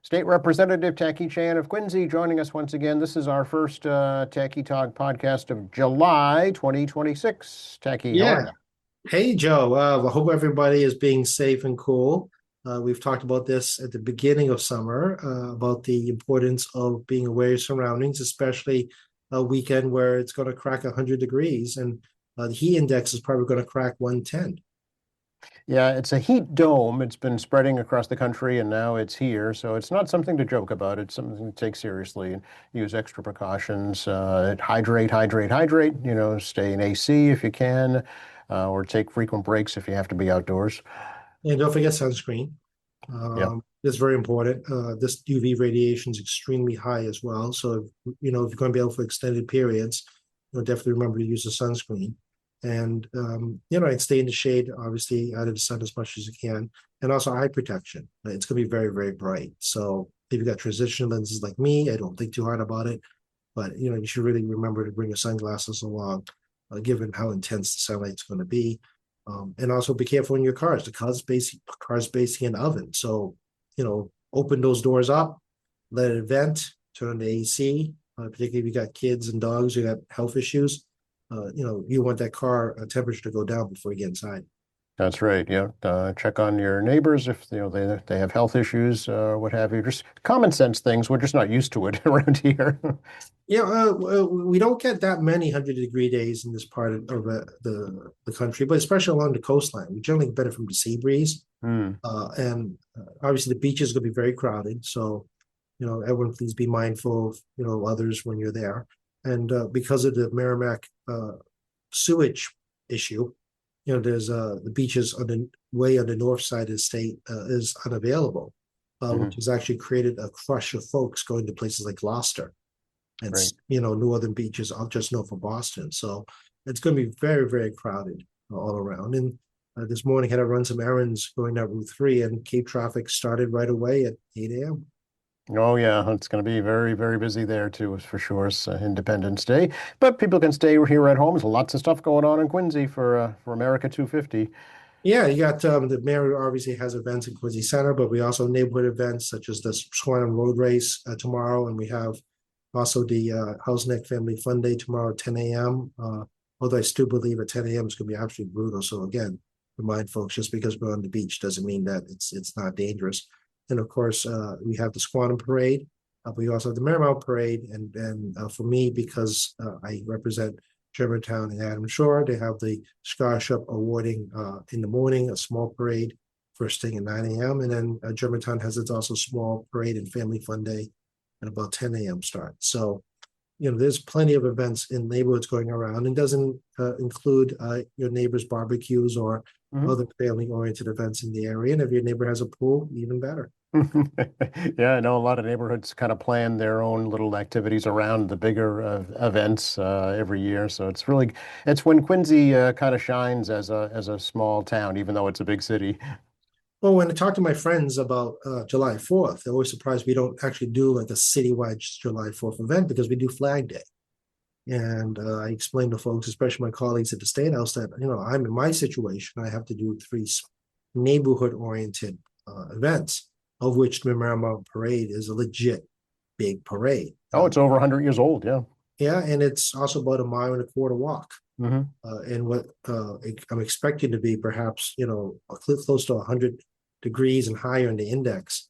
State Representative Tacky Chan of Quincy joining us once again. This is our first Tacky Talk podcast of July 2026. Tacky, how are Yeah. you? Hey, Joe. I hope everybody is being safe and cool. We've talked about this at the beginning of summer about the importance of being aware of your surroundings, especially a weekend where it's going to crack 100 degrees and the heat index is probably going to crack 110. Yeah, it's a heat dome. It's been spreading across the country and now it's here. So it's not something to joke about. It's something to take seriously and use extra precautions. Hydrate, hydrate, hydrate. Stay in AC if you can, or take frequent breaks if you have to be outdoors. And don't forget sunscreen. Yep. It's very important. This UV radiation is extremely high as well. So, if you're going to be out for extended periods, definitely remember to use the sunscreen. And, I'd stay in the shade, obviously, out of the sun as much as you can. And also eye protection. It's going to be very, very bright. So if you've got transition lenses like me, I don't think too hard about it. But, you should really remember to bring your sunglasses along, given how intense the sunlight's going to be. And also be careful in your cars. The car's basically an oven. So, open those doors up, let it vent, turn on the AC, particularly if you got kids and dogs, you got health issues. You want that car temperature to go down before you get inside. That's right. Yeah. Check on your neighbors if they have health issues, what have you. Just common sense things. We're just not used to it around here. Yeah, we don't get that many 100-degree days in this part of the country, but especially along the coastline. We generally benefit from the sea breeze. Hmm. And Obviously the beach is going to be very crowded. So, everyone please be mindful of, others when you're there. And because of the Merrimack sewage issue, there's the beaches on the way on the north side of the state is unavailable, which Hmm. has actually created a crush of folks going to places like Gloucester and, Right. northern beaches just north of Boston. So it's going to be very, very crowded all around. And this morning, had to run some errands going down Route 3, and Cape traffic started right away at 8 a.m. Oh yeah, it's going to be very, very busy there too, for sure. It's Independence Day, but people can stay here at home. There's lots of stuff going on in Quincy for America 250. Yeah, you got the mayor obviously has events in Quincy Center, but we also have neighborhood events such as the Swan Road Race tomorrow, and we have also the House Neck Family Fun Day tomorrow at 10 a.m. Although I still believe at 10 a.m. it's going to be absolutely brutal. So again, remind folks, just because we're on the beach doesn't mean that it's not dangerous. And of course, we have the Squantum Parade. We also have the Marymount Parade, and for me, because I represent Germantown and Adams Shore, they have the scholarship awarding in the morning, a small parade first thing at 9 a.m. And then Germantown has its also small parade and family fun day at about 10 a.m. start. So, there's plenty of events in neighborhoods going around, and doesn't include your neighbor's barbecues or Mhm. other family-oriented events in the area. And if your neighbor has a pool, even better. Yeah, I know a lot of neighborhoods kind of plan their own little activities around the bigger events every year. So it's when Quincy kind of shines as a small town, even though it's a big city. Well, when I talk to my friends about July 4th, they're always surprised we don't actually do like a citywide July 4th event because we do Flag Day. And I explained to folks, especially my colleagues at the State House, that, I'm in my situation. I have to do three neighborhood oriented events, of which the Memorial Parade is a legit big parade. Oh, it's over 100 years old. Yeah. Yeah, and it's also about a mile and a quarter walk. Hmm. And what I'm expecting to be perhaps, close to 100 degrees and higher in the index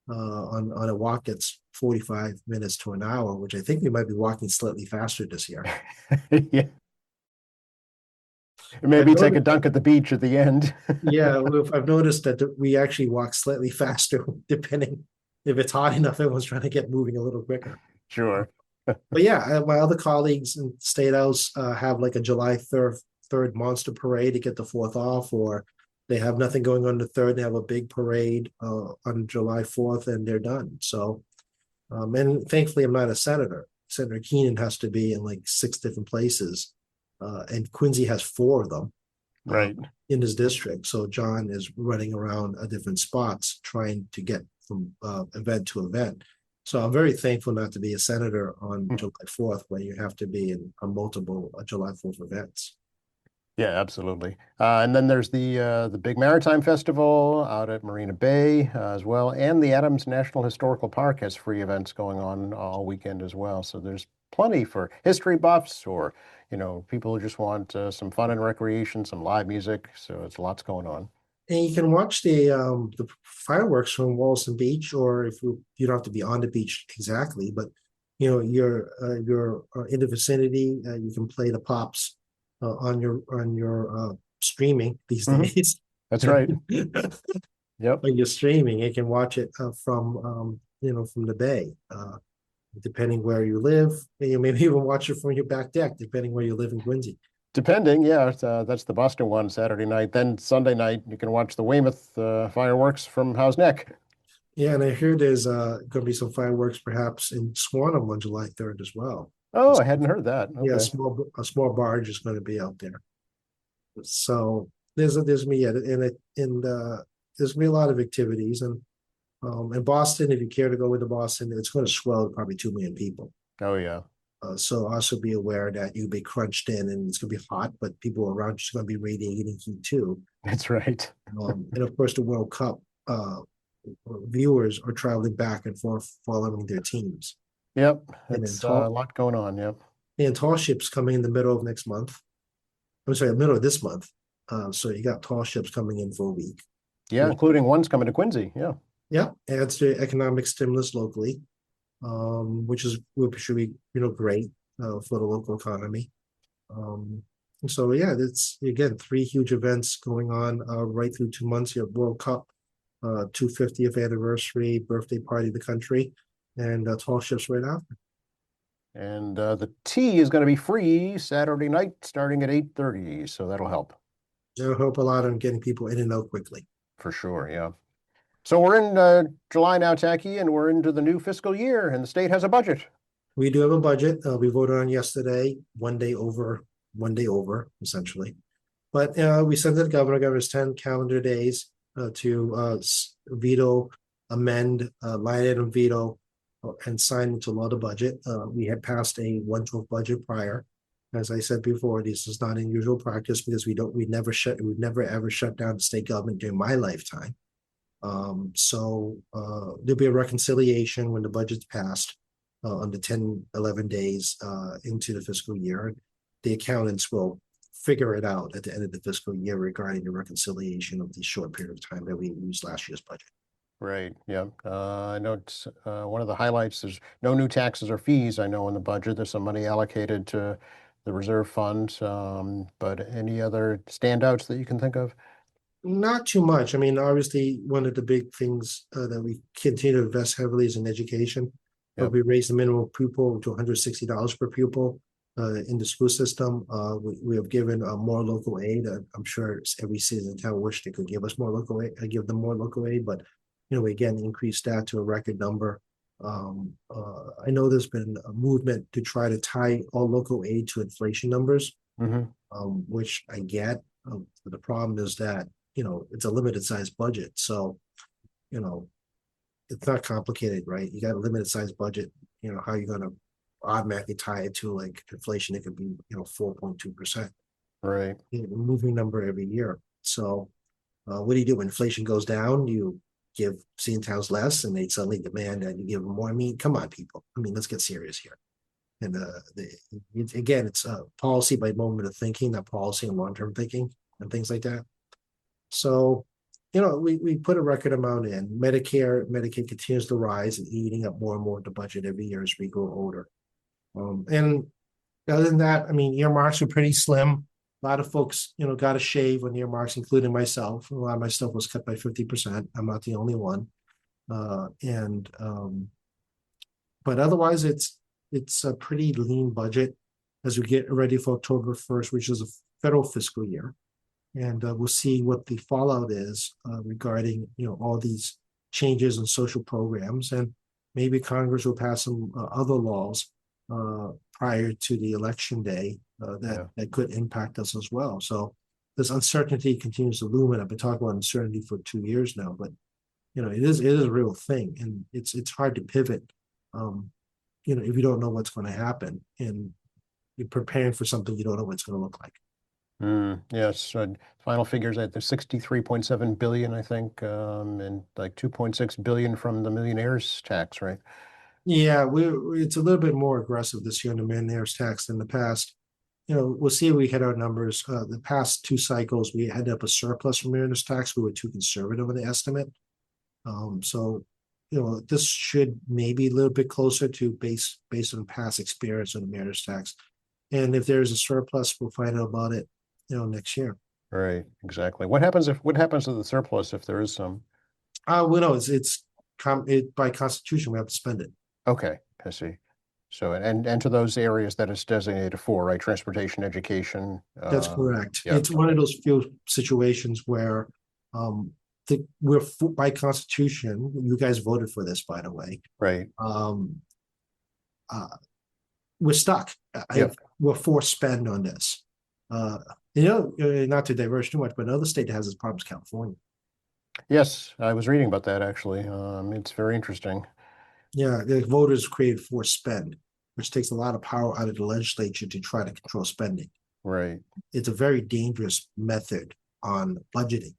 on a walk that's 45 minutes to an hour, which I think we might be walking slightly faster this year. Yeah. I've Maybe take a noticed, dunk at the beach at the end. yeah, I've noticed that we actually walk slightly faster, depending if it's hot enough. Everyone's trying to get moving a little quicker. Sure. But yeah, my other colleagues in State House have like a July 3rd monster parade to get the 4th off, or they have nothing going on the 3rd. They have a big parade on July 4th and they're done. So, and thankfully, I'm not a senator. Senator Keenan has to be in like 6 different places, and Quincy has 4 of them uh, Right. in his district. So John is running around different spots trying to get from event to event. So I'm very thankful not to be a senator on July 4th, where you have to be in multiple July 4th events. Yeah, absolutely. And then there's the big Maritime Festival out at Marina Bay as well, and the Adams National Historical Park has free events going on all weekend as well. So there's plenty for history buffs or people who just want some fun and recreation, some live music. So it's lots going on. And you can watch the fireworks from Wallaston Beach, or if you don't have to be on the beach exactly, but you're in the vicinity, you can play the pops on your streaming these Hmm. days. That's right. When Yep. you're streaming, you can watch it from from the bay, depending where you live. And you maybe even watch it from your back deck, depending where you live in Quincy. Depending, yeah, that's the Boston one Saturday night. Then Sunday night, you can watch the Weymouth fireworks from Howe's Neck. Yeah, and I hear there's going to be some fireworks perhaps in Swanham on July 3rd as well. Oh, I hadn't heard that. Yeah, Okay. a small barge is going to be out there. So there's me, yeah, and there's gonna be a lot of activities, and in Boston, if you care to go into Boston, it's going to swell probably 2 million people. Oh, yeah. So also be aware that you'll be crunched in, and it's going to be hot, but people around you are going to be radiating heat too. That's right. And of course, the World Cup viewers are traveling back and forth following their teams. Yep. And then It's a lot going on. Yep. tall ships coming in the middle of next month. I'm sorry, the middle of this month. So you got tall ships coming in for a week, Yeah, which, including one's coming to Quincy. Yeah. yeah, adds to economic stimulus locally, which should be great for the local economy. And so yeah, it's again 3 huge events going on right through 2 months. You have World Cup, 250th anniversary birthday party of the country, and tall ships right after. And the tea is going to be free Saturday night starting at 8:30. So that'll help It'll help a lot on getting people in and out quickly. for sure. Yeah. So we're in July now, Tacky, and we're into the new fiscal year, and the state has a budget. We do have a budget. We voted on yesterday, 1 day over, essentially. But we sent it to the governor. Governor has 10 calendar days to veto, amend, line item veto, and sign into law the budget. We had passed a 1/12 budget prior. As I said before, this is not unusual practice because we've never ever shut down the state government during my lifetime. So there'll be a reconciliation when the budget's passed on the 10, 11 days into the fiscal year. The accountants will figure it out at the end of the fiscal year regarding the reconciliation of the short period of time that we used last year's budget. Right. Yeah. I know it's one of the highlights. There's no new taxes or fees, I know, in the budget. There's some money allocated to the reserve fund. But any other standouts that you can think of? Not too much. I mean, obviously, one of the big things that we continue to invest heavily is in education. Yep. We raised the minimum pupil to $160 per pupil in the school system. We have given more local aid. I'm sure every city in town wish they could give us more local aid, give them more local aid, but we again increased that to a record number. I know there's been a movement to try to tie all local aid to inflation numbers, Hmm. which I get. The problem is that it's a limited size budget, so you know it's not complicated, right? You got a limited size budget. How are you going to automatically tie it to like inflation? It could be 4.2%, Right. moving number every year. So what do you do when inflation goes down? You give city towns less, and they suddenly demand that you give them more. I mean, come on, people. I mean, let's get serious here. And again, it's policy by moment of thinking, not policy and long-term thinking and things like that. So, we put a record amount in. Medicaid continues to rise and eating up more and more of the budget every year as we grow older. And other than that, I mean, earmarks are pretty slim. A lot of folks, got a shave on earmarks, including myself. A lot of my stuff was cut by 50%. I'm not the only one. And but otherwise, it's a pretty lean budget as we get ready for October 1st, which is a federal fiscal year. And we'll see what the fallout is regarding all these changes in social programs, and maybe Congress will pass some other laws prior to the election day that could impact us as well. So this uncertainty continues to loom, and I've been talking about uncertainty for 2 years now, but it is a real thing, and it's hard to pivot if you don't know what's going to happen, and you're preparing for something you don't know what it's going to look like. Yes, final figures at the 63.7 billion, I think, and like 2.6 billion from the millionaires tax, right? Yeah, it's a little bit more aggressive this year in the millionaire's tax than the past. We'll see if we hit our numbers. The past two cycles, we had up a surplus from millionaire's tax. We were too conservative in the estimate. So, this should maybe a little bit closer to based on past experience on the millionaire's tax. And if there's a surplus, we'll find out about it, next year. Right, exactly. What happens to the surplus if there is some? We know it's by constitution, we have to spend it. Okay, I see. So, and to those areas that it's designated for, right? Transportation, education. That's correct. Yeah, It's one of those few situations where we're by constitution, you guys voted for this, by the way. right. Um, uh, we're stuck. Yep. We're forced spend on this. Not to diverge too much, but another state that has this problem is California. Yes, I was reading about that actually. It's very interesting. Yeah, the voters created forced spend, which takes a lot of power out of the legislature to try to control spending. Right. It's a very dangerous method on budgeting.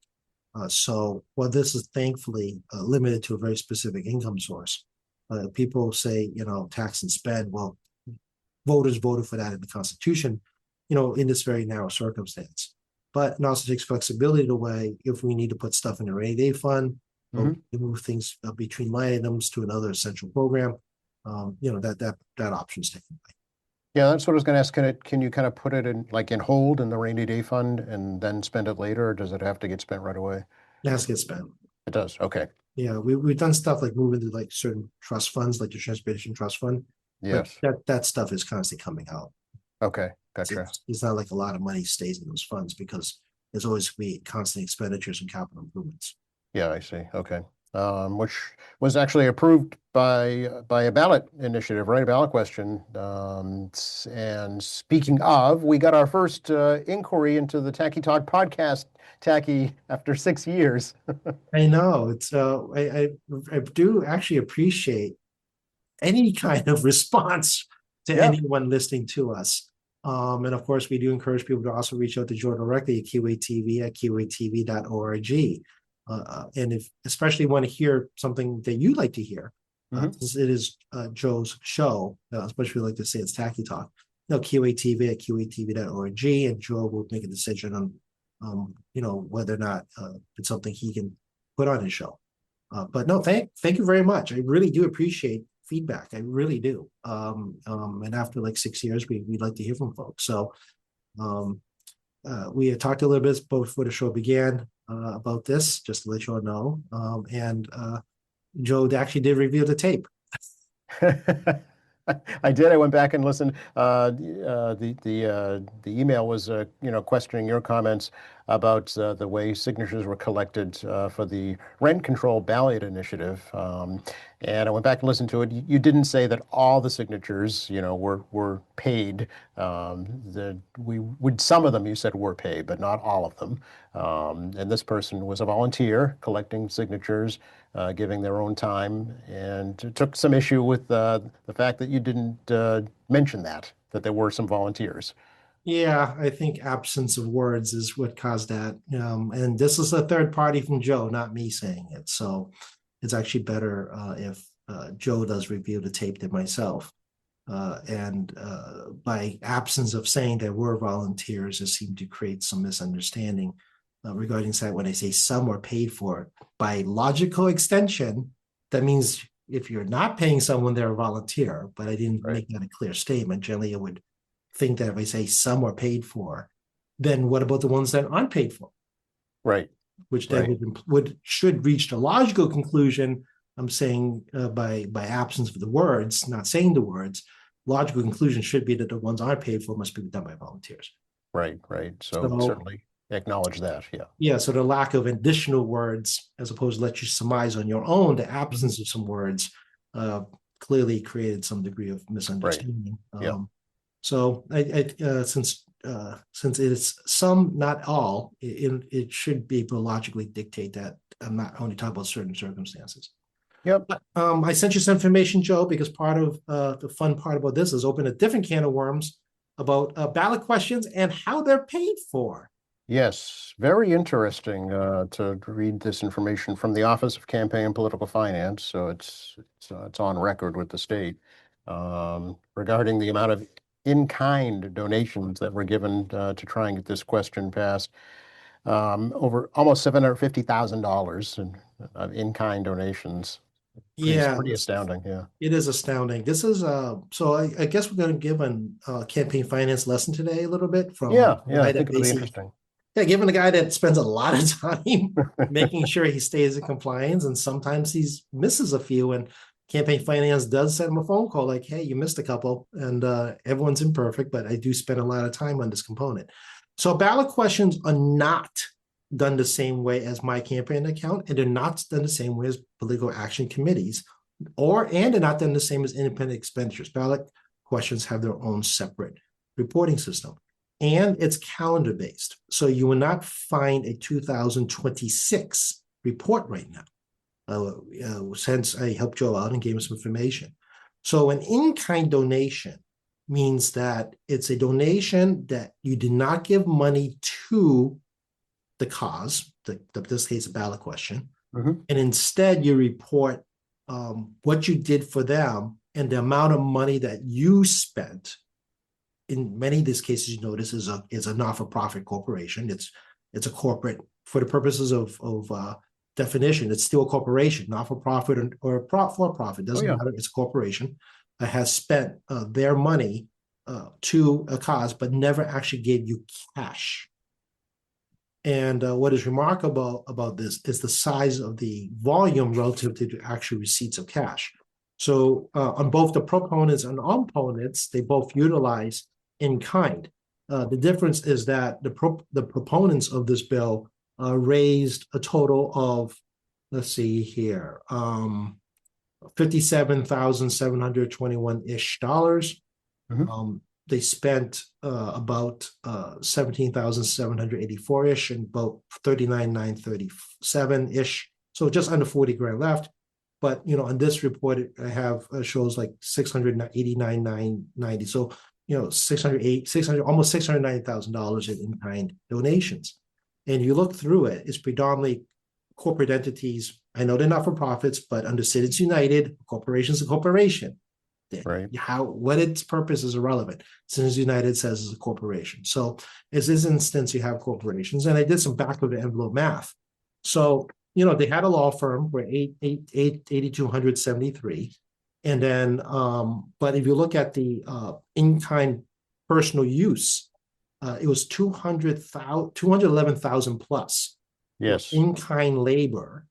So while this is thankfully limited to a very specific income source, people say, tax and spend. Well, voters voted for that in the Constitution, in this very narrow circumstance. But it also takes flexibility away if we need to put stuff in a rainy day fund, or move things between line items to another essential program. That option is taken away. Yeah, that's what I was going to ask. Can you kind of put it in hold in the rainy day fund and then spend it later, or does it have to get spent right away? It has to get spent. It does. Okay. Yeah, we've done stuff like moving to like certain trust funds, like the transportation trust fund. Yes. But that stuff is constantly coming out. Okay. Gotcha. It's not like a lot of money stays in those funds because there's always be constant expenditures and capital improvements. Yeah, I see. Okay. Which was actually approved by a ballot initiative, right? A ballot question. And speaking of, we got our first inquiry into the Tacky Talk podcast, Tacky, after 6 years. I know it's I do actually appreciate any kind of response to anyone listening to us. And of course, we do encourage people to also reach out to Joe directly at QATV at QATV.org. And if especially want to hear something that you'd like to hear, since it is Joe's show, especially like to say it's Tacky Talk. QATV at QATV.org, and Joe will make a decision on whether or not it's something he can put on his show. But no, thank you very much. I really do appreciate feedback. I really do. And after like 6 years, we'd like to hear from folks. So we had talked a little bit before the show began about this, just to let you all know. And Joe actually did review the tape. I did. I went back and listened. The email was questioning your comments about the way signatures were collected for the rent control ballot initiative. And I went back and listened to it. You didn't say that all the signatures, were paid. Some of them you said were paid, but not all of them. And this person was a volunteer collecting signatures, giving their own time, and took some issue with the fact that you didn't mention that there were some volunteers. Yeah, I think absence of words is what caused that. And this is a third party from Joe, not me saying it. So it's actually better if Joe does review the tape than myself. And by absence of saying there were volunteers, it seemed to create some misunderstanding regarding that. When I say some were paid for, by logical extension, that means if you're not paying someone, they're a volunteer. But I didn't make that a clear statement. Generally, I would think that if I say some are paid for, then what about the ones that aren't paid for? Right. Which then should reach the logical conclusion. I'm saying by absence of the words, not saying the words, logical conclusion should be that the ones aren't paid for must be done by volunteers. Right. So certainly acknowledge that. Yeah. Yeah. So the lack of additional words, as opposed to let you surmise on your own, the absence of some words clearly created some degree of misunderstanding. Right. Yeah. So since it is some, not all, it should be logically dictate that I'm not only talking about certain circumstances. Yep. I sent you some information, Joe, because part of the fun part about this is open a different can of worms about ballot questions and how they're paid for. Yes, very interesting to read this information from the Office of Campaign and Political Finance. So it's on record with the state regarding the amount of in-kind donations that were given to try and get this question passed. Over almost $750,000 in-kind donations. Yeah, Pretty astounding. Yeah. it is astounding. This is so I guess we're going to give a campaign finance lesson today a little bit from Yeah. a Yeah. I guy think that it'll be basically, interesting. yeah, given a guy that spends a lot of time making sure he stays in compliance, and sometimes he misses a few, and campaign finance does send him a phone call like, "Hey, you missed a couple," and everyone's imperfect, but I do spend a lot of time on this component. So ballot questions are not done the same way as my campaign account, and they're not done the same way as political action committees, and they're not done the same as independent expenditures. Ballot questions have their own separate reporting system. And it's calendar based. So you will not find a 2026 report right now, since I helped Joe out and gave him some information. So an in-kind donation means that it's a donation that you did not give money to the cause, this case, a ballot question, Mhm. and instead you report what you did for them and the amount of money that you spent. In many of these cases, you notice is a not-for-profit corporation. It's a corporate for the purposes of definition. It's still a corporation, not-for-profit or for-profit. Doesn't yeah. matter. It's a corporation that has spent their money to a cause, but never actually gave you cash. And what is remarkable about this is the size of the volume relative to the actual receipts of cash. So on both the proponents and opponents, they both utilize in kind. The difference is that the proponents of this bill raised a total of, let's see here, $57,721-ish. Mhm. They spent about 17,784-ish and about 39,937-ish. So just under 40 grand left. But on this report, I have shows like 689,990. So 600 almost $690,000 in kind donations. And you look through it, it's predominantly corporate entities. I know they're not for profits, but under Citizens United, corporation's a corporation. Right. What its purpose is irrelevant. Citizens United says it's a corporation. So in this instance, you have corporations, and I did some back of the envelope math. So they had a law firm for 8,273. And then, but if you look at the in-kind personal use, it was 211,000 plus Yes. in-kind labor.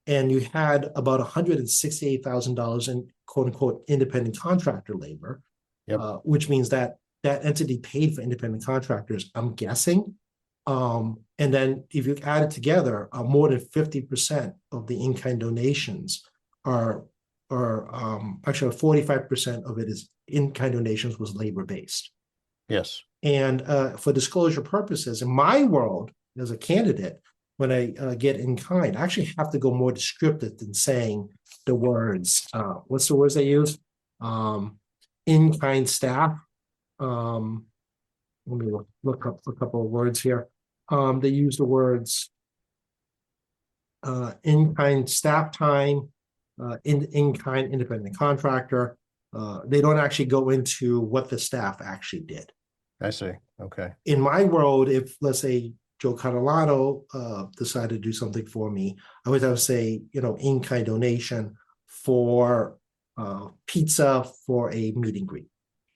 And you had about $168,000 in quote unquote independent contractor labor, Yep. Which means that entity paid for independent contractors, I'm guessing. And then if you add it together, more than 50% of the in-kind donations are actually 45% of it is in-kind donations was labor-based. Yes. And for disclosure purposes, in my world, as a candidate, when I get in kind, I actually have to go more descriptive than saying the words. What's the words they use? In kind staff. Let me look up a couple of words here. They use the words in kind staff time, in kind independent contractor. They don't actually go into what the staff actually did. I see. Okay. In my world, if let's say Joe Catalano decided to do something for me, I would have to say, in-kind donation for pizza for a meet and greet.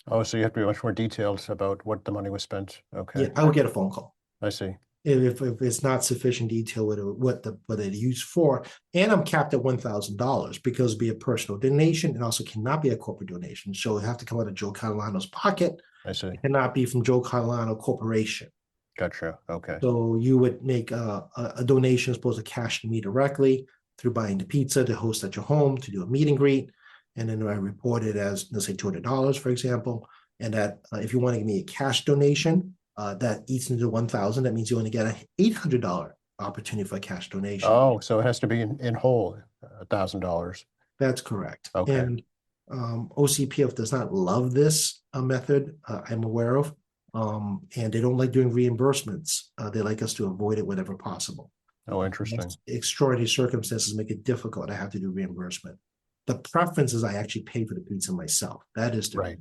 Oh, so you have to be much more detailed about what the money was spent. Okay. Yeah, I would get a phone call. I see. If it's not sufficient detail what it used for, and I'm capped at $1,000 because it'd be a personal donation and also cannot be a corporate donation. So it have to come out of Joe Catalano's pocket. I see. It cannot be from Joe Catalano Corporation. Gotcha. Okay. So you would make a donation as opposed to cash to me directly through buying the pizza to host at your home, to do a meet and greet. And then I report it as, let's say, $200, for example. And that if you want to give me a cash donation, that eats into 1,000. That means you only get an $800 opportunity for a cash donation. Oh, so it has to be in whole, $1,000. That's correct. Okay. And OCPF does not love this method, I'm aware of. And they don't like doing reimbursements. They like us to avoid it whenever possible. Oh, interesting. Extraordinary circumstances make it difficult. I have to do reimbursement. The preference is I actually pay for the pizza myself. That is the Right.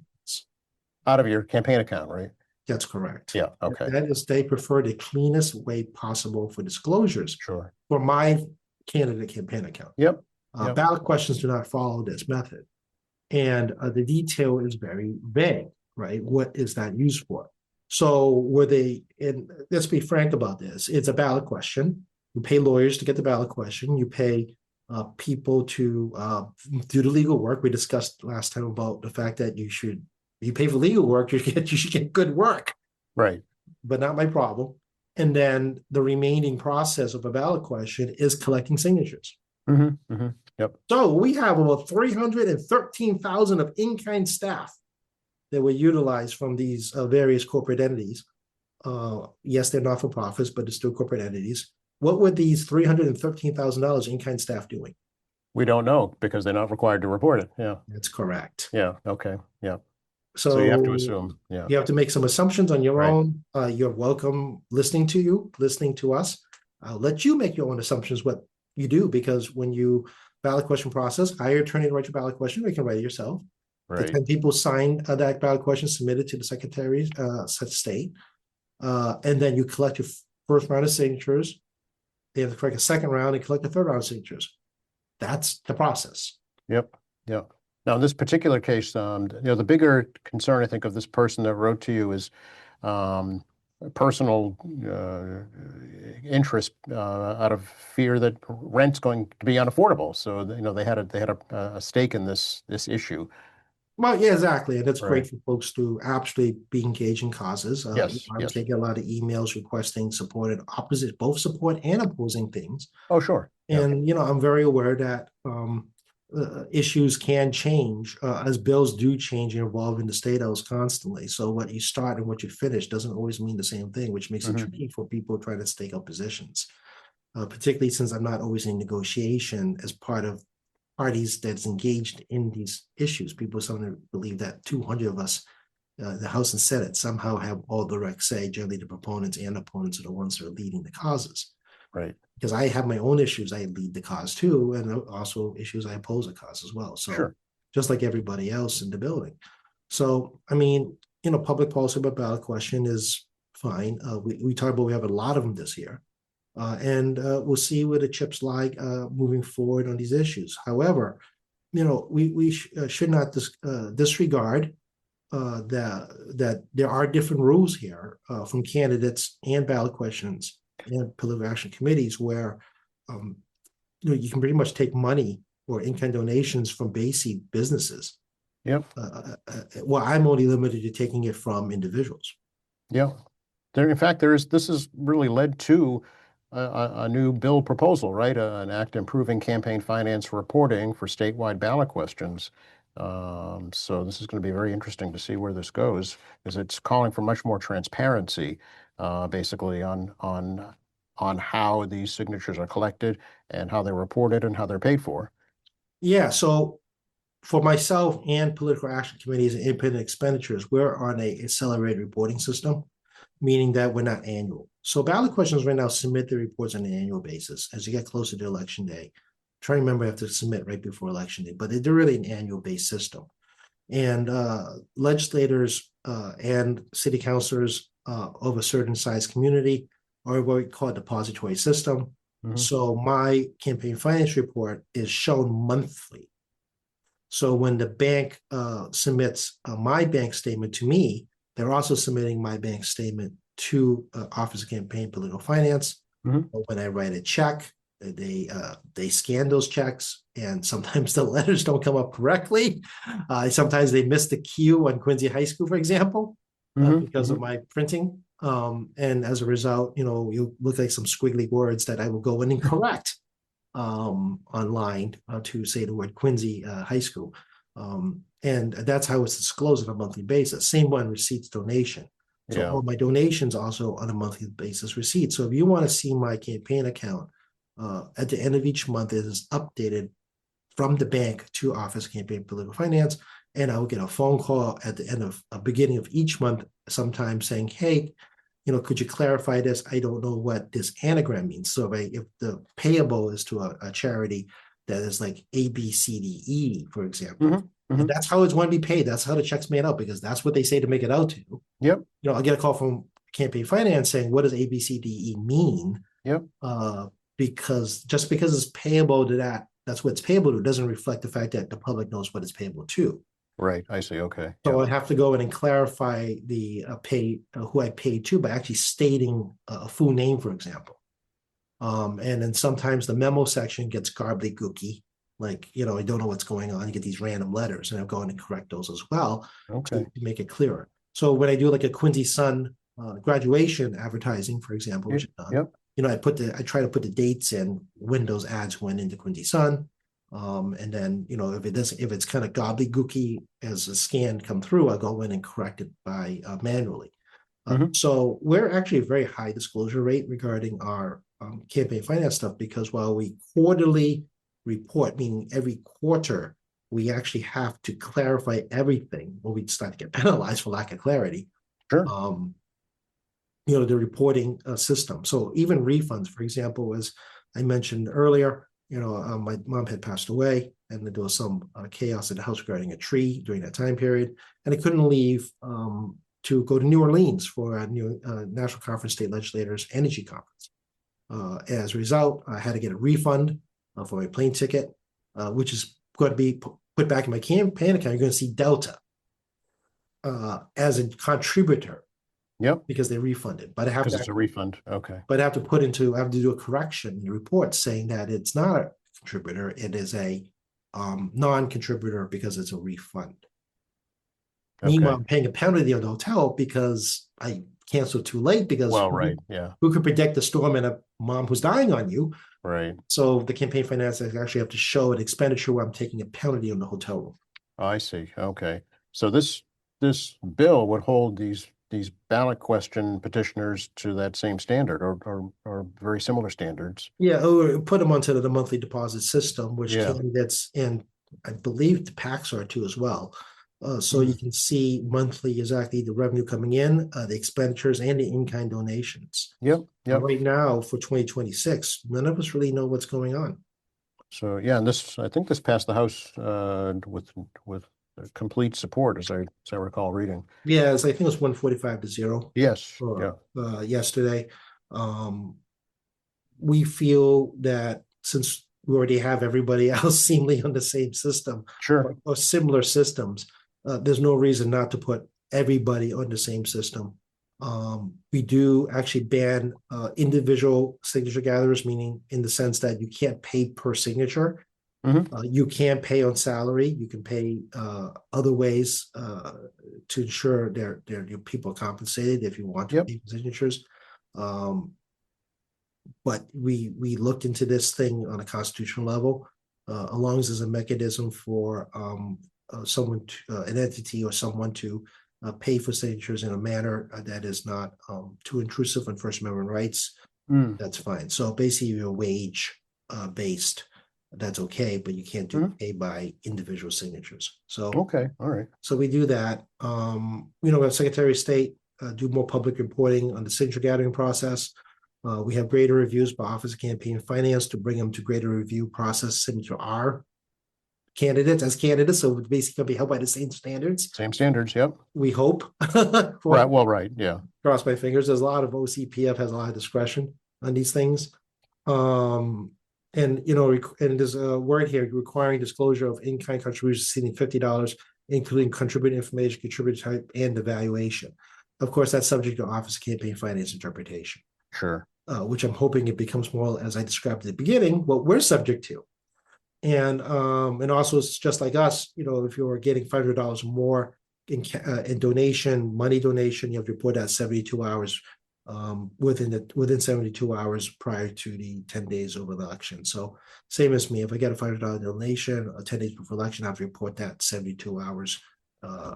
Out of your campaign account, right? That's correct. Yeah, okay. That is, they prefer the cleanest way possible for disclosures Sure. for my candidate campaign account. Yep. Yep. Ballot questions do not follow this method. And the detail is very vague, right? What is that used for? So were they, and let's be frank about this, it's a ballot question. You pay lawyers to get the ballot question. You pay people to do the legal work. We discussed last time about the fact that you pay for legal work, you should get good work. Right. But not my problem. And then the remaining process of a ballot question is collecting signatures. Mm-hmm. Mm-hmm. Yep. So we have about 313,000 of in-kind staff that were utilized from these various corporate entities. Yes, they're not for profits, but they're still corporate entities. What were these $313,000 in-kind staff doing? We don't know because they're not required to report it. Yeah. That's correct. Yeah. Okay. Yeah. So you have to assume. Yeah. You have to make some assumptions on your Right. own. You're welcome listening to us. I'll let you make your own assumptions what you do, because when you ballot question process, hire an attorney to write your ballot question, or you can write it yourself. Right. The 10 people sign that ballot question, submitted to the Secretary of State. And then you collect your first round of signatures. They have to collect a second round and collect a third round of signatures. That's the process. Yep. Yep. Now, in this particular case, the bigger concern, I think, of this person that wrote to you is personal interest out of fear that rent's going to be unaffordable. So, they had a stake in this issue. Well, yeah, exactly. And it's Right. great for folks to actually be engaged in causes. Yes, I yes. get a lot of emails requesting support and opposite, both support and opposing things. Oh, sure. Yep. And, I'm very aware that issues can change as bills do change and evolve in the state house constantly. So what you start and what you finish doesn't always mean the same thing, which makes it tricky for people trying to stake out positions. Particularly since I'm not always in negotiation as part of parties that's engaged in these issues. People suddenly believe that 200 of us, the House and Senate, somehow have all direct say. Generally, the proponents and opponents are the ones that are leading the causes. Right. Because I have my own issues, I lead the cause too, and also issues I oppose the cause as well. So Sure. just like everybody else in the building. So, public policy about ballot question is fine. We talk about, we have a lot of them this year. And we'll see where the chips lie moving forward on these issues. However, we should not disregard that there are different rules here from candidates and ballot questions and political action committees where you can pretty much take money or in-kind donations from basic businesses. Yep. Well, I'm only limited to taking it from individuals. Yeah. In fact, this has really led to a new bill proposal, right? An act improving campaign finance reporting for statewide ballot questions. So this is going to be very interesting to see where this goes, because it's calling for much more transparency, basically on how these signatures are collected and how they're reported and how they're paid for. Yeah. So for myself and political action committees and independent expenditures, we're on a accelerated reporting system, meaning that we're not annual. So ballot questions right now submit their reports on an annual basis. As you get closer to election day, try to remember, you have to submit right before election day, but they're really an annual based system. And legislators and city councilors of a certain size community are what we call a depository system. Mhm. So my campaign finance report is shown monthly. So when the bank submits my bank statement to me, they're also submitting my bank statement to Office of Campaign Political Finance. Mhm. When I write a check, they scan those checks, and sometimes the letters don't come up correctly. Sometimes they miss the Q on Quincy High School, for example, because of my printing. And as a result, you look like some squiggly words that I will go in and correct online to say the word Quincy High School. And that's how it's disclosed on a monthly basis. Same one, receipts, donation. So Yeah. all my donations also on a monthly basis receipts. So if you want to see my campaign account at the end of each month, it is updated from the bank to Office of Campaign Political Finance, and I will get a phone call at the end of beginning of each month, sometimes saying, "Hey, could you clarify this? I don't know what this anagram means." So if the payable is to a charity that is like ABCDE, for example, and that's how it's going to be paid. That's how the check's made out because that's what they say to make it out to. Yep. I'll get a call from Campaign Finance saying, "What does ABCDE mean?" Yep. Because just because it's payable to that's what it's payable to, doesn't reflect the fact that the public knows what it's payable to. Right. I see. Okay. So I have to go in and clarify the who I paid to by actually stating a full name, for example. And then sometimes the memo section gets gobbledygooky, like, I don't know what's going on. You get these random letters, and I'm going to correct those as well to make it clearer. So when I do like a Quincy Sun graduation advertising, for example, which I've done, I try to put the dates in when those ads went into Quincy Sun. And then, if it's kind of gobbledygooky as a scan come through, I'll go in and correct it by manually. So we're actually a very high disclosure rate regarding our campaign finance stuff, because while we quarterly report, meaning every quarter, we actually have to clarify everything, or we'd start to get penalized for lack of clarity. Sure. The reporting system. So even refunds, for example, as I mentioned earlier, my mom had passed away, and there was some chaos in the house regarding a tree during that time period, and I couldn't leave to go to New Orleans for a new National Conference State Legislators Energy Conference. As a result, I had to get a refund for my plane ticket, which is going to be put back in my campaign account. You're going to see Delta as a contributor. Yep. Because they refunded, but I have to. It's a refund. Okay. But I have to do a correction in the report saying that it's not a contributor; it is a non-contributor because it's a refund. Okay. Meanwhile, I'm paying a penalty on the hotel because I canceled too late. Because who could predict the storm and a mom who's dying on you? Right. So the campaign finance actually have to show an expenditure where I'm taking a penalty on the hotel room. I see. Okay. So this bill would hold these ballot question petitioners to that same standard or very similar standards. Yeah, or put them onto the monthly deposit system, which candidates, and I believe the PACs are too as well. So you can see monthly exactly the revenue coming in, the expenditures, and the in-kind donations. Yep. Right now for 2026, none of us really know what's going on. So and I think this passed the House with complete support, as I recall reading. Yes, I think it was 145-0. Yes. Yesterday. We feel that since we already have everybody else seemingly on the same system, sure, or similar systems, there's no reason not to put everybody on the same system. We do actually ban individual signature gatherers, meaning in the sense that you can't pay per signature. You can pay on salary. You can pay other ways to ensure your people are compensated if you want to pay signatures. But we looked into this thing on a constitutional level, as long as there's a mechanism for someone, an entity or someone to pay for signatures in a manner that is not too intrusive on First Amendment rights. That's fine. So basically, you're wage based. That's okay, but you can't do pay by individual signatures. So okay, all right. So we do that. We have Secretary of State do more public reporting on the signature gathering process. We have greater reviews by Office of Campaign Finance to bring them to greater review process similar to our candidates. So it's basically going to be held by the same standards. Same standards, yep. We hope. Right. Well, right. Yeah. Cross my fingers. There's a lot of OCPF has a lot of discretion on these things. And there's a word here requiring disclosure of in-kind contributions exceeding $50, including contributing information, contributor type, and evaluation. Of course, that's subject to Office of Campaign Finance interpretation. Sure. Which I'm hoping it becomes more, as I described at the beginning, what we're subject to. And also it's just like us, if you're getting $500 more in money donation, you have to report that 72 hours within 72 hours prior to the 10 days of election. So same as me, if I get a $500 donation 10 days before election, I have to report that 72 hours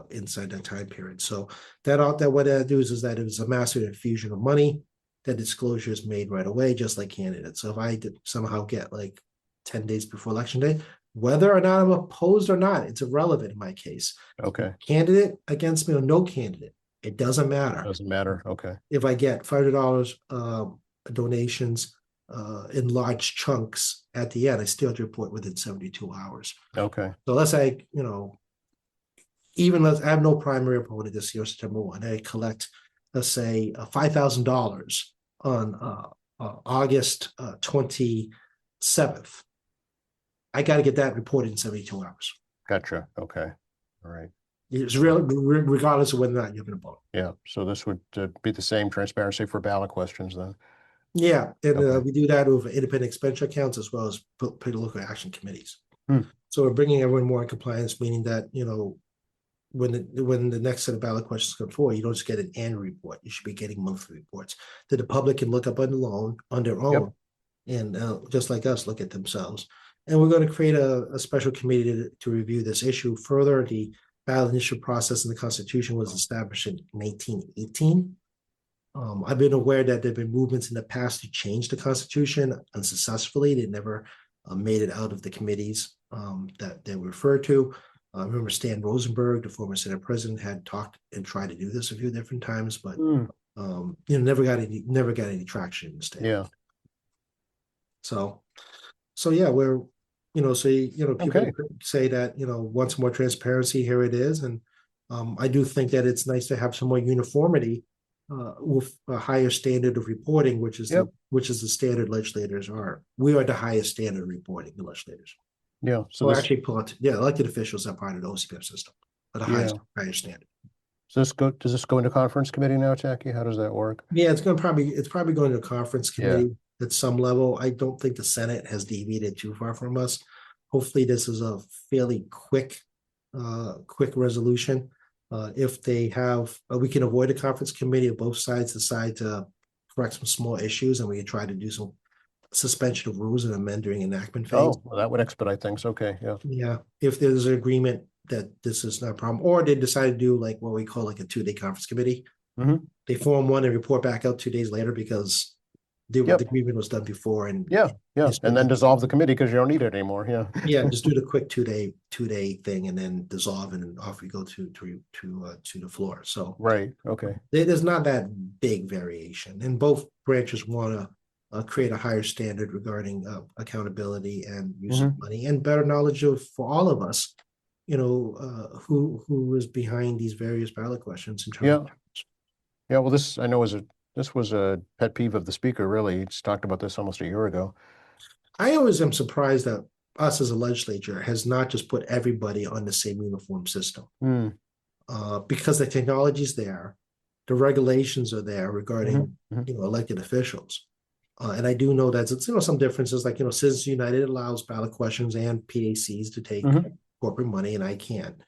inside that time period. So what that does is that it was a massive infusion of money. That disclosure is made right away, just like candidates. So if I did somehow get like 10 days before election day, Whether or not I'm opposed or not, it's irrelevant in my case. Okay. Candidate against me or no candidate, it doesn't matter. Doesn't matter. Okay. If I get $500 donations in large chunks at the end, I still have to report within 72 hours. Okay. So let's say, even let's I have no primary opponent this year, September 1. I collect, let's say, $5,000 on August 27th. I got to get that reported in 72 hours. Gotcha. Okay. All right. It's real, regardless of whether or not you're going to vote. Yeah. So this would be the same transparency for ballot questions then. Yeah, and Okay. we do that with independent expenditure accounts as well as political action committees. Hmm. So we're bringing everyone more in compliance, meaning that when the next set of ballot questions come forward, you don't just get an annual report. You should be getting monthly reports that the public can look up on their own, and just like us, look at themselves. And we're going to create a special committee to review this issue further. The ballot initiative process in the Constitution was established in 1918. I've been aware that there have been movements in the past to change the Constitution unsuccessfully. They never made it out of the committees that they refer to. I remember Stan Rosenberg, the former Senate president, had talked and tried to do this a few different times, but never got any traction in the state. Yeah. So yeah, we're people Okay. say that want more transparency. Here it is, and I do think that it's nice to have some more uniformity with a higher standard of reporting, which is the standard legislators are. We are the highest standard of reporting, the legislators. Yeah. So actually, elected officials are part of the OCPF system, at a higher standard. So does this go into conference committee now, Jackie? How does that work? Yeah, it's probably going to a conference committee at some level. I don't think the Senate has deviated too far from us. Hopefully, this is a fairly quick resolution. If they have, we can avoid a conference committee if both sides decide to correct some small issues, and we can try to do some suspension of rules and amend during enactment phase. Oh, well, that would expedite things. Okay, yeah. Yeah, if there's an agreement that this is not a problem, or they decide to do like what we call like a 2-day conference committee. Mm-hmm. They form one and report back out 2 days later because the agreement was done before. And and then dissolve the committee because you don't need it anymore. Yeah, just do the quick 2-day thing and then dissolve, and then off we go to the floor. So right, okay. There's not that big variation, and both branches want to create a higher standard regarding accountability and use of money and better knowledge for all of us, who is behind these various ballot questions in terms of Yeah, well, this I know this was a pet peeve of the speaker, really. He's talked about this almost a year ago. I always am surprised that us as a legislature has not just put everybody on the same uniform system. Because the technology is there, the regulations are there regarding elected officials. And I do know that it's some differences, like Citizens United allows ballot questions and PACs to take corporate money, and I can't.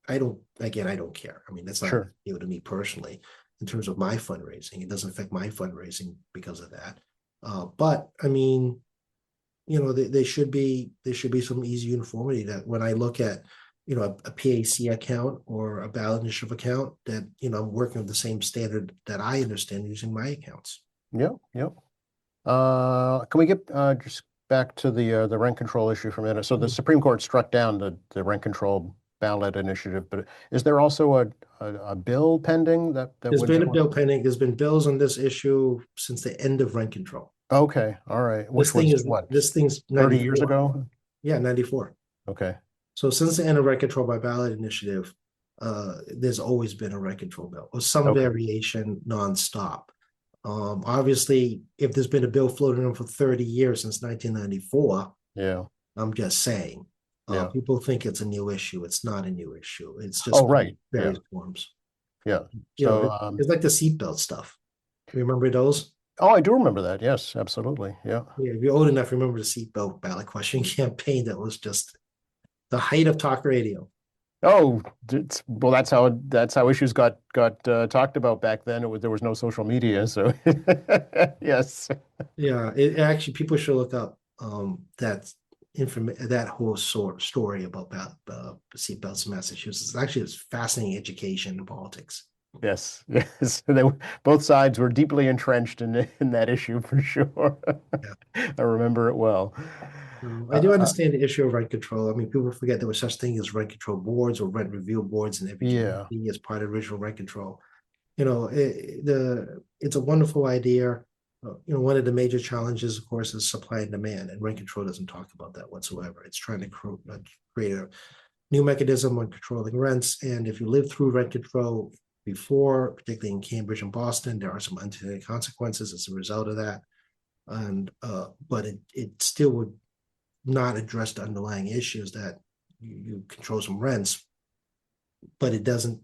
I don't care. I mean, that's not new to me personally in terms of my fundraising. It doesn't affect my fundraising because of that. But I mean, there should be some easy uniformity that when I look at a PAC account or a ballot initiative account, that I'm working with the same standard that I understand using my accounts. Can we get just back to the rent control issue for a minute? So the Supreme Court struck down the rent control ballot initiative, but is there also a bill pending that there's been a bill pending? There's been bills on this issue since the end of rent control. Okay, all right. Which was what? This thing's 30 years ago? Yeah, 94. Okay. So since the end of rent control by ballot initiative, there's always been a rent control bill or some variation nonstop. Obviously, if there's been a bill floating around for 30 years since 1994, I'm just saying. People think it's a new issue. It's not a new issue. It's just various forms. Yeah. So it's like the seatbelt stuff. Remember those? Oh, I do remember that. Yes, absolutely. Yeah. If you're old enough, remember the seatbelt ballot question campaign that was just the height of talk radio. Oh, well, that's how issues got talked about back then. There was no social media, so yes. Yeah, it actually, people should look up that whole story about seatbelts in Massachusetts. Actually, it's fascinating education in politics. Yes. Both sides were deeply entrenched in that issue for sure. I remember it well. I do Uh, understand the issue of rent control. I mean, people forget there was such thing as rent control boards or rent review boards in every yeah, community as part of original rent control. It's a wonderful idea. One of the major challenges, of course, is supply and demand, and rent control doesn't talk about that whatsoever. It's trying to create a new mechanism on controlling rents. And if you live through rent control before, particularly in Cambridge and Boston, there are some unintended consequences as a result of that. And but it still would not address the underlying issues that you control some rents, but it doesn't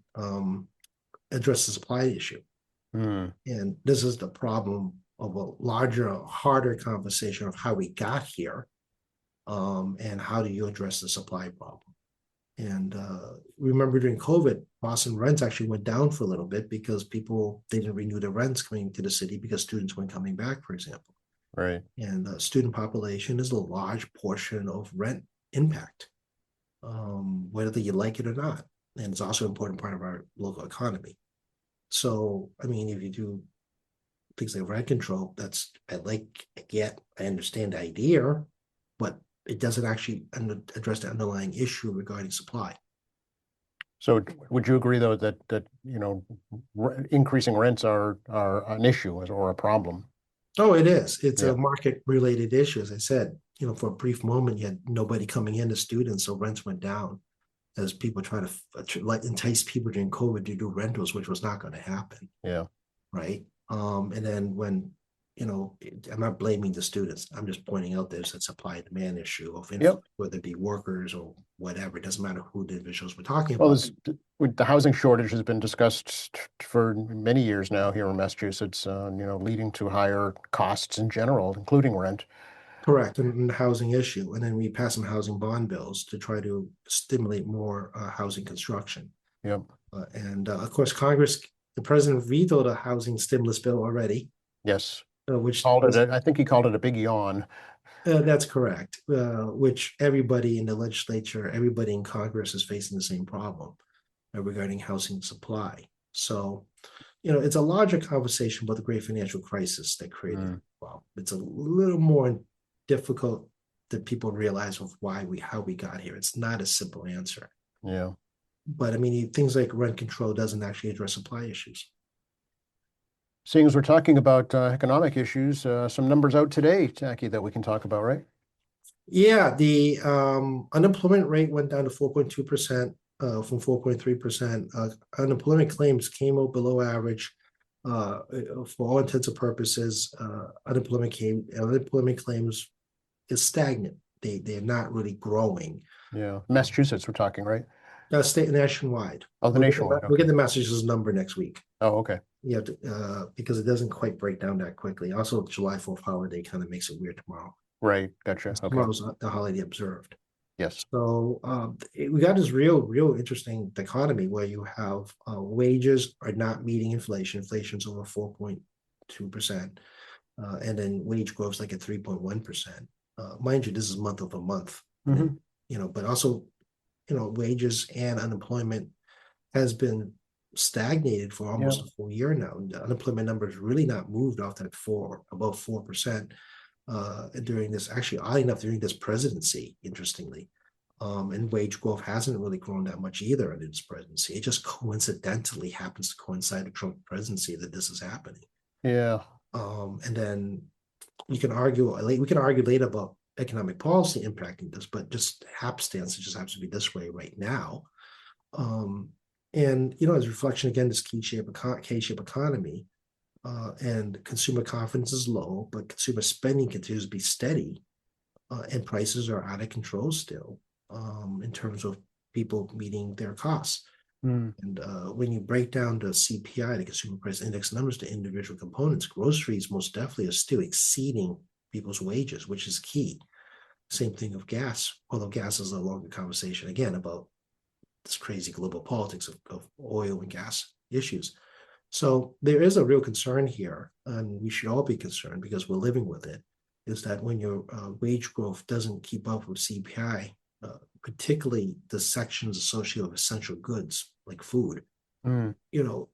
address the supply issue. hmm, And this is the problem of a larger, harder conversation of how we got here, and how do you address the supply problem. And remember during COVID, Boston rents actually went down for a little bit because people they didn't renew their rents coming to the city because students weren't coming back, for example. right. And the student population is a large portion of rent impact, whether you like it or not. And it's also an important part of our local economy. So, I mean, if you do things like rent control, I understand the idea, but it doesn't actually address the underlying issue regarding supply. So would you agree though that increasing rents are an issue or a problem? Oh, it is. It's Yeah. a market related issue. As I said, for a brief moment, you had nobody coming in as students, so rents went down as people try to entice people during COVID to do rentals, which was not going to happen, Yeah. right? And then I'm not blaming the students. I'm just pointing out there's a supply and demand issue of Yep. whether it be workers or whatever. It doesn't matter who the individuals we're talking Well, about. with the housing shortage has been discussed for many years now here in Massachusetts, leading to higher costs in general, including rent. Correct, and the housing issue. And then we pass some housing bond bills to try to stimulate more housing construction. Yep. And of course, the president vetoed a housing stimulus bill already, Yes. which was I think he called it a big yawn. that's correct. Which everybody in the legislature, everybody in Congress is facing the same problem regarding housing supply. So, it's a larger conversation about the great financial crisis that created Mm, it. Well, it's a little more difficult that people realize of how we got here. It's not a simple answer. yeah. But I mean, things like rent control doesn't actually address supply issues. Seeing as we're talking about economic issues, some numbers out today, Jackie, that we can talk about, right? Yeah, the unemployment rate went down to 4.2%, from 4.3%. Unemployment claims came out below average. For all intents and purposes, unemployment claims is stagnant. They're not really growing. Yeah. Massachusetts, we're talking, right? State nationwide. Oh, the nationwide. We'll Okay. get the Massachusetts number next week. Oh, okay. You have to, because it doesn't quite break down that quickly. Also, July 4th holiday kind of makes it weird tomorrow. Right. Gotcha. Okay. Tomorrow's the holiday observed. Yes. So we got this real interesting dichotomy where you have wages are not meeting inflation. Inflation's over 4.2%, and then wage growth's like at 3.1%. Mind you, this is month over month. Hmm. But also, wages and unemployment has been stagnated for Yeah. almost a full year now. The unemployment number has really not moved off that above 4% during this, actually odd enough, during this presidency, interestingly. And wage growth hasn't really grown that much either under this presidency. It just coincidentally happens to coincide with Trump presidency that this is happening. Yeah. And then we can argue later about economic policy impacting this, but just hapstance, it just happens to be this way right now. And as a reflection again, this K-shaped economy, and consumer confidence is low, but consumer spending continues to be steady, and prices are out of control still, in terms of people meeting their costs. Mm. And when you break down the CPI, the Consumer Price Index numbers to individual components, groceries most definitely are still exceeding people's wages, which is key. Same thing of gas, although gas is a longer conversation again about this crazy global politics of oil and gas issues. So there is a real concern here, and we should all be concerned because we're living with it, is that when your wage growth doesn't keep up with CPI, particularly the sections associated with essential goods like food, Mm.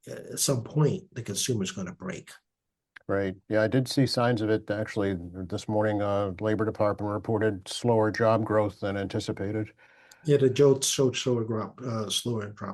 at some point the consumer is going to break. Right. Yeah, I did see signs of it actually this morning. Labor Department reported slower job growth than anticipated. Yeah, the Joe showed slower drop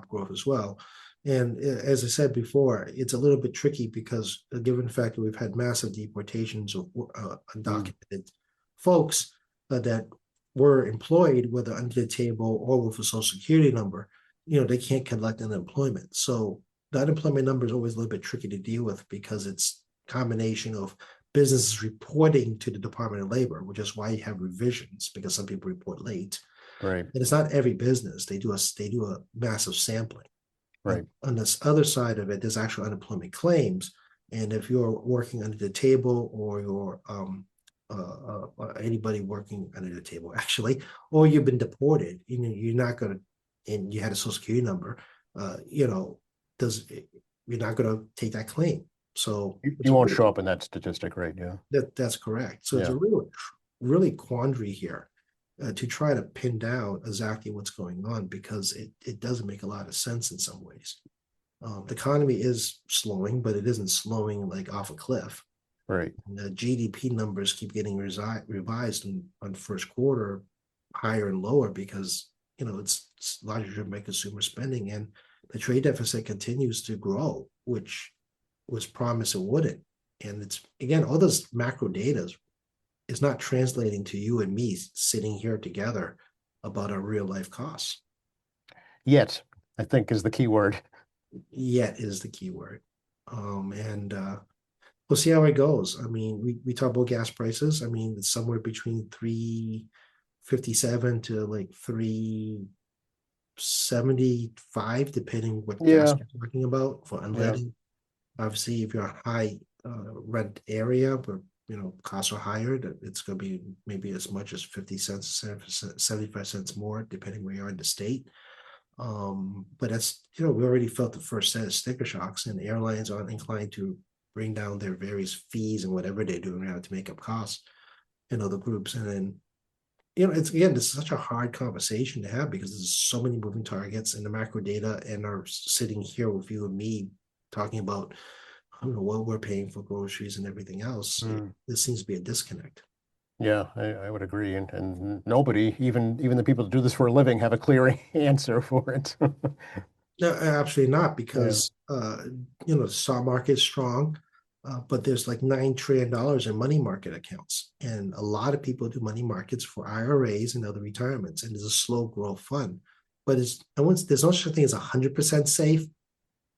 growth as well. And as I said before, it's a little bit tricky because given the fact that we've had massive deportations of Mm, undocumented folks that were employed, whether under the table or with a social security number, they can't collect unemployment. So the unemployment number is always a little bit tricky to deal with because it's a combination of businesses reporting to the Department of Labor, which is why you have revisions because some people report late, right. and it's not every business. They do a massive sampling. Right. On this other side of it, there's actual unemployment claims, and if you're working under the table or you're anybody working under the table actually, or you've been deported, you're not going to, and you had a social security number, does you're not going to take that claim. So it's You a won't real, show up in that statistic, right? Yeah. that's correct. So it's Yeah. a really quandary here to try to pin down exactly what's going on because it doesn't make a lot of sense in some ways. The economy is slowing, but it isn't slowing like off a cliff. Right. And the GDP numbers keep getting revised on first quarter higher and lower because it's largely driven by consumer spending, and the trade deficit continues to grow, which was promised it wouldn't. And it's again all this macro data is not translating to you and me sitting here together about our real life costs. Yet, I think is the key word. Yet is the key word. And we'll see how it goes. I mean, we talk about gas prices. I mean, it's somewhere between 357 to like 375, depending what gas Yeah. you're talking about for Yeah. unleaded. Obviously, if you're a high rent area where costs are higher, that it's going to be maybe as much as 50 cents, 75 cents more, depending where you are in the state. But that's we already felt the first set of sticker shocks, and airlines aren't inclined to bring down their various fees and whatever they're doing now to make up costs in other groups. And then it's again, this is such a hard conversation to have because there's so many moving targets and the macro data, and are sitting here with you and me talking about what we're paying for groceries and everything else. Mm. There seems to be a disconnect. Yeah, I would agree. And nobody, even the people that do this for a living, have a clear answer for it. No, absolutely not, Yeah. because the stock market is strong, but there's like $9 trillion in money market accounts, and a lot of people do money markets for IRAs and other retirements, and it's a slow growth fund. But there's no such thing as 100% safe,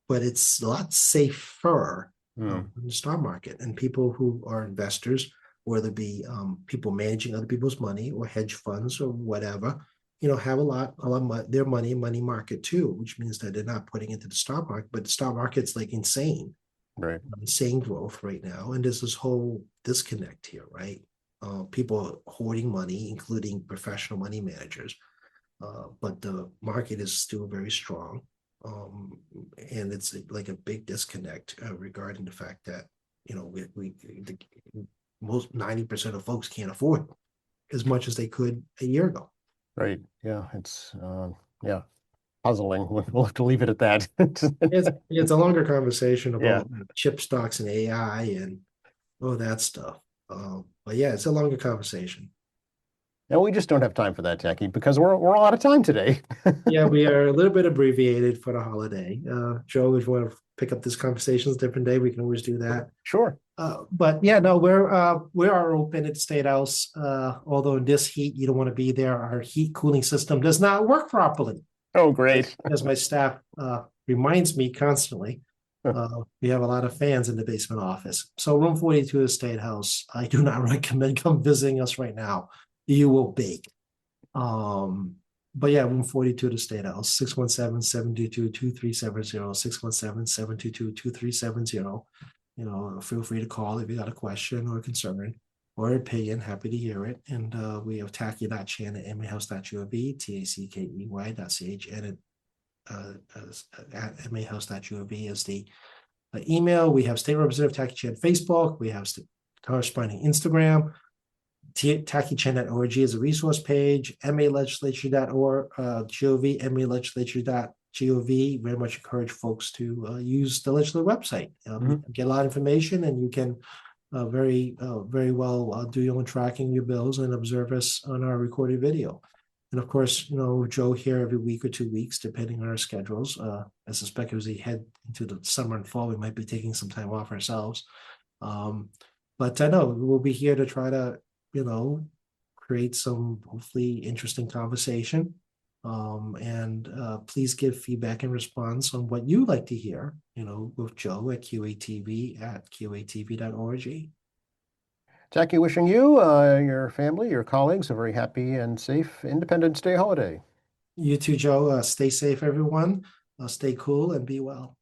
but it's a lot safer Mm. in the stock market. And people who are investors, whether it be people managing other people's money or hedge funds or whatever, have a lot of their money in money market too, which means that they're not putting into the stock market. But the stock market's like Right. insane growth right now, and there's this whole disconnect here, right? People hoarding money, including professional money managers, but the market is still very strong. And it's like a big disconnect regarding the fact that the most 90% of folks can't afford as much as they could a year ago. Right. Yeah. It's yeah, puzzling. We'll have to leave it at that. It's a longer conversation Yeah. about chip stocks and AI and all that stuff. But yeah, it's a longer conversation. And we just don't have time for that, Jackie, because we're all out of time today. Yeah, we are a little bit abbreviated for the holiday. Joe, if you want to pick up this conversation a different day, we can always do that. Sure. But yeah, no, we are open at State House. Although in this heat, you don't want to be there. Our heat cooling system does not work properly, Oh, great. as my staff reminds me constantly. We have a lot of fans in the basement office. So room 42 is State House. I do not recommend come visiting us right now. You will bake. But yeah, room 42 to State House, 617-722-2370, 617-722-2370. Feel free to call if you got a question or a concern or opinion. Happy to hear it. And we have Tackey.Chan at mahouse.gov, tackey.ch, and at mahouse.gov is the email. We have State Representative Tackey Chan Facebook. We have corresponding Instagram. TackeyChan.org is a resource page, malegislature.org, gov, malegislature.gov Very much encourage folks to use the legislative website. You Mhm. get a lot of information, and you can very well do your own tracking of your bills and observe us on our recorded video. And of course, Joe here every week or 2 weeks, depending on our schedules. I suspect as we head into the summer and fall, we might be taking some time off ourselves. But I know we'll be here to try to, create some hopefully interesting conversation. And please give feedback and response on what you'd like to hear, with Joe at QATV at qatv.org. Jackie, wishing you, your family, your colleagues a very happy and safe Independence Day holiday. You too, Joe. Stay safe, everyone. Stay cool and be well.